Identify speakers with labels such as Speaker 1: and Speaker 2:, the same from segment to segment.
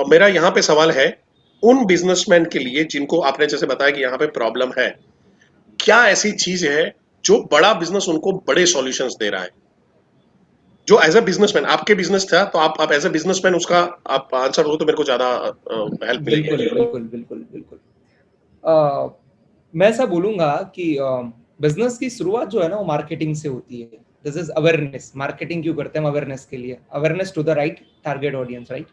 Speaker 1: मेरा यहाँ पे सवाल है उन बिजनेसमैन के लिए जिनको आपने जैसे बताया कि यहाँ पे प्रॉब्लम है, क्या ऐसी चीज है जो बड़ा बिजनेस उनको बड़े सॉल्यूशंस दे रहा है? जो एज अ बिजनेसमैन आपके बिजनेस था, तो आप एज अ बिजनेसमैन उसका आप आंसर हो तो मेरे को ज्यादा हेल्प
Speaker 2: बिल्कुल
Speaker 1: मिलेगी।
Speaker 2: बिल्कुल बिल्कुल बिल्कुल। अ, मैं ऐसा बोलूंगा कि बिजनेस की शुरुआत जो है ना वो मार्केटिंग से होती है। This is awareness. मार्केटिंग क्यों करते हैं हम? अवेयरनेस के लिए, awareness to the right target audience, right.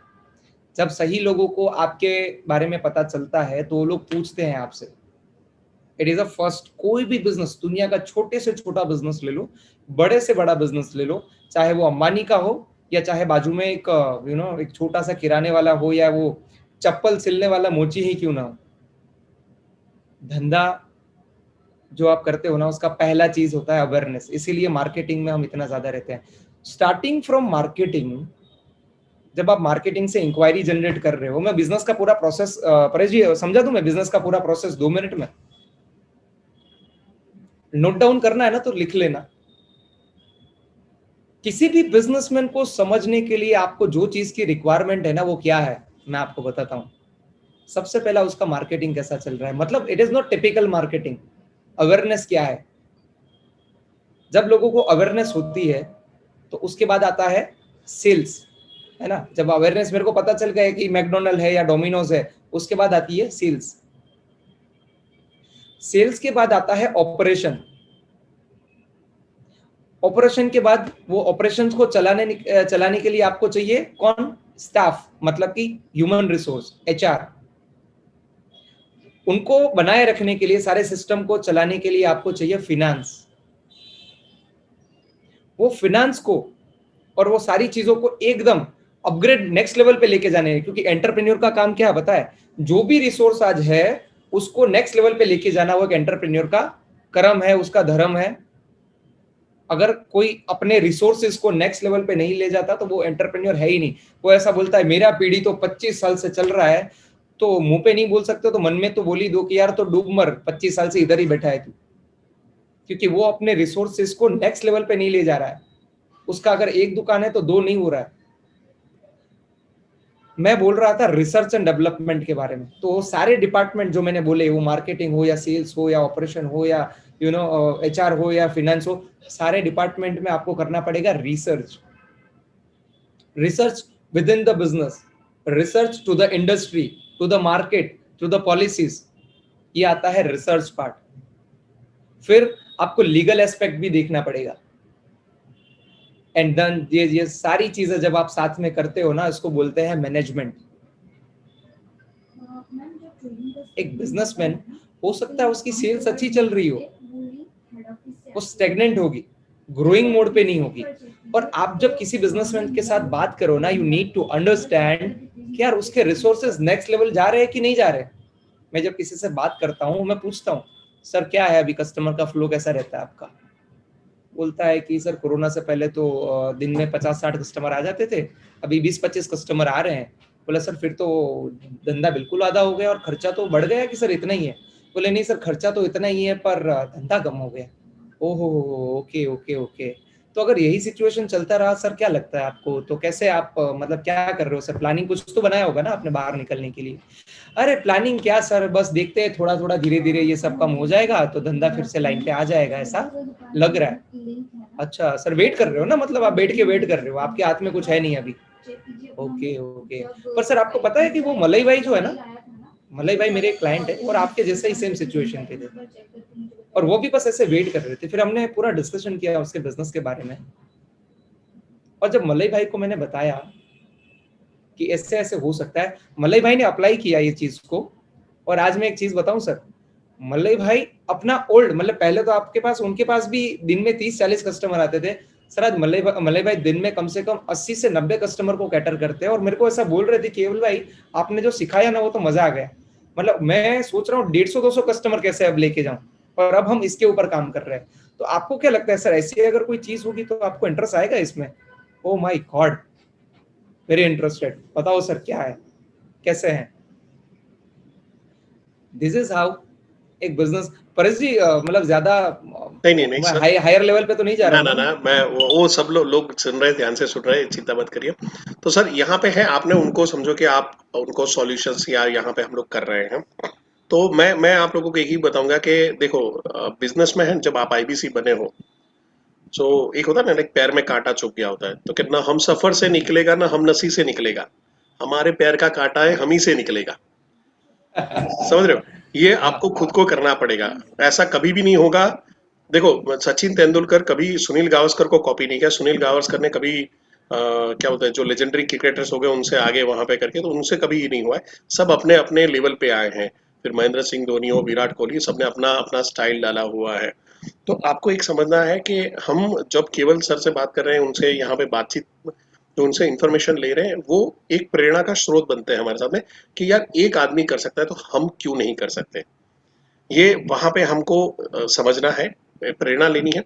Speaker 2: जब सही लोगों को आपके बारे में पता चलता है तो वो लोग पूछते हैं आपसे। It is a first. कोई भी बिजनेस, दुनिया का छोटे से छोटा बिजनेस ले लो, बड़े से बड़ा बिजनेस ले लो, चाहे वो अंबानी का हो या चाहे बाजू में एक एक छोटा सा किराने वाला हो या वो चप्पल सिलने वाला मोची ही क्यों ना हो, धंधा जो आप करते हो ना उसका पहला चीज होता है अवेयरनेस। इसीलिए मार्केटिंग में हम इतना ज्यादा रहते हैं। स्टार्टिंग फ्रॉम मार्केटिंग, जब आप मार्केटिंग से इंक्वायरी जनरेट कर रहे हो, मैं बिजनेस का पूरा प्रोसेस परेश जी समझा दूं? मैं बिजनेस का पूरा प्रोसेस 2 मिनट में। नोट डाउन करना है ना तो लिख लेना। किसी भी बिजनेसमैन को समझने के लिए आपको जो चीज की रिक्वायरमेंट है ना वो क्या है, मैं आपको बताता हूं। सबसे पहला उसका मार्केटिंग कैसा चल रहा है, मतलब it is not typical marketing. Awareness क्या है? जब लोगों को अवेयरनेस होती है तो उसके बाद आता है सेल्स, है ना। जब अवेयरनेस मेरे को पता चल गया कि मैकडोनल्ड है या डोमिनोज है, उसके बाद आती है सेल्स। सेल्स के बाद आता है ऑपरेशन। ऑपरेशन के बाद वो ऑपरेशन को चलाने के लिए आपको चाहिए कौन? स्टाफ, मतलब कि ह्यूमन रिसोर्स, एचआर। उनको बनाए रखने के लिए, सारे सिस्टम को चलाने के लिए आपको चाहिए फिनेंस। वो फिनेंस को और वो सारी चीजों को एकदम अपग्रेड नेक्स्ट लेवल पे लेके जाने हैं, क्योंकि एंटरप्रेन्योर का काम क्या है पता है? जो भी रिसोर्स आज है उसको नेक्स्ट लेवल पे लेके जाना वो एक एंटरप्रेन्योर का कर्म है, उसका धर्म है। अगर कोई अपने रिसोर्सेज को नेक्स्ट लेवल पे नहीं ले जाता तो वो एंटरप्रेन्योर है ही नहीं। वो ऐसा बोलता है मेरा पीढ़ी तो 25 साल से चल रहा है, तो मुंह पे नहीं बोल सकते तो मन में तो बोली दो कि यार तो डूब मर, 25 साल से इधर ही बैठा है तू। क्योंकि वो अपने रिसोर्सेज को नेक्स्ट लेवल पे नहीं ले जा रहा है। उसका अगर एक दुकान है तो दो नहीं हो रहा है। मैं बोल रहा था रिसर्च एंड डेवलपमेंट के बारे में। तो सारे डिपार्टमेंट जो मैंने बोले, वो मार्केटिंग हो या सेल्स हो या ऑपरेशन हो या एचआर हो या फिनेंस हो, सारे डिपार्टमेंट में आपको करना पड़ेगा research. Research within the business, research to the industry, to the market, to the policies, ये आता है रिसर्च पार्ट। फिर आपको लीगल एस्पेक्ट भी देखना पड़ेगा। एंड देन ये सारी चीजें जब आप साथ में करते हो ना, इसको बोलते हैं मैनेजमेंट। एक बिजनेसमैन हो सकता है उसकी सेल्स अच्छी चल रही हो, वो स्टेगनेंट होगी, ग्रोइंग मोड पे नहीं होगी। और आप जब किसी बिजनेसमैन के साथ बात करो ना, यू नीड टू अंडरस्टैंड कि यार उसके रिसोर्सेज नेक्स्ट लेवल जा रहे हैं कि नहीं जा रहे। मैं जब किसी से बात करता हूँ, मैं पूछता हूँ सर क्या है अभी कस्टमर का फ्लो कैसा रहता है आपका? बोलता है कि सर कोरोना से पहले तो दिन में 50-60 कस्टमर आ जाते थे, अभी 20-25 कस्टमर आ रहे हैं। बोला सर फिर तो धंधा बिल्कुल आधा हो गया और खर्चा तो बढ़ गया कि सर इतना ही है? बोले नहीं सर खर्चा तो इतना ही है पर धंधा कम हो गया। ओहो, ओके ओके ओके। तो अगर यही सिचुएशन चलता रहा सर, क्या लगता है आपको, तो कैसे आप मतलब क्या कर रहे हो सर? प्लानिंग कुछ तो बनाया होगा ना आपने बाहर निकलने के लिए। अरे प्लानिंग क्या सर, बस देखते हैं थोड़ा थोड़ा धीरे धीरे ये सब कम हो जाएगा तो धंधा फिर से लाइन पे आ जाएगा, ऐसा लग रहा है। अच्छा सर वेट कर रहे हो ना, मतलब आप बैठ के वेट कर रहे हो, आपके हाथ में कुछ है नहीं अभी। Okay okay. पर सर आपको पता है कि वो मलई भाई जो है ना, मलई भाई मेरे क्लाइंट है और आपके जैसे ही सेम सिचुएशन पे थे, और वो भी बस ऐसे वेट कर रहे थे। फिर हमने पूरा डिस्कशन किया उसके बिजनेस के बारे में। और जब मलई भाई को मैंने बताया कि ऐसे ऐसे हो सकता है, मलई भाई ने अप्लाई किया ये चीज को। और आज मैं एक चीज बताऊं सर, मलई भाई अपना ओल्ड, मतलब पहले तो आपके पास उनके पास भी दिन में 30-40 कस्टमर आते थे। सर आज मलई भाई दिन में कम से कम 80 से 90 कस्टमर को कैटर करते हैं। और मेरे को ऐसा बोल रहे थे केवल भाई आपने जो सिखाया ना वो तो मजा आ गया, मतलब मैं सोच रहा हूँ 150-200 कस्टमर कैसे अब लेके जाऊं, और अब हम इसके ऊपर काम कर रहे हैं। तो आपको क्या लगता है सर, ऐसी अगर कोई चीज होगी तो आपको इंटरेस्ट आएगा इसमें? ओ माई गॉड, वेरी इंटरेस्टेड। बताओ सर क्या है, कैसे हैं? दिस इज हाउ एक बिजनेस। परेश जी मतलब ज्यादा
Speaker 1: नहीं
Speaker 2: मैं
Speaker 1: सर,
Speaker 2: हायर लेवल पे तो नहीं जा रहा
Speaker 1: ना
Speaker 2: हूँ ना।
Speaker 1: मैं वो सब लोग सुन रहे, ध्यान से सुन रहे, चिंता मत करिए। तो सर यहाँ पे है, आपने उनको समझो कि आप उनको सॉल्यूशंस या यहाँ पे हम लोग कर रहे हैं। तो मैं आप लोगों को यही बताऊंगा कि देखो, बिजनेस में है, जब आप आईबीसी बने हो, तो एक होता है ना, एक पैर में कांटा चुभ गया होता है, तो कितना हम सफर से निकलेगा ना हम नसी से निकलेगा, हमारे पैर का कांटा है, हम ही से निकलेगा। समझ रहे हो? ये
Speaker 2: हाँ
Speaker 1: आपको खुद को करना पड़ेगा। ऐसा कभी भी नहीं होगा। देखो, सचिन तेंदुलकर कभी सुनील गावस्कर को कॉपी नहीं किया। सुनील गावस्कर ने कभी क्या बोलते हैं, जो लेजेंडरी क्रिकेटर्स हो गए उनसे आगे वहां पे करके, तो उनसे कभी ही नहीं हुआ है। सब अपने अपने लेवल पे आए हैं। फिर महेंद्र सिंह धोनी हो, विराट कोहली, सबने अपना अपना स्टाइल डाला हुआ है। तो आपको एक समझना है कि हम जब केवल सर से बात कर रहे हैं, उनसे यहाँ पे बातचीत, जो उनसे इंफॉर्मेशन ले रहे हैं, वो एक प्रेरणा का स्रोत बनते हैं हमारे साथ में, कि यार एक आदमी कर सकता है तो हम क्यों नहीं कर सकते। ये वहां पे हमको समझना है, प्रेरणा लेनी है।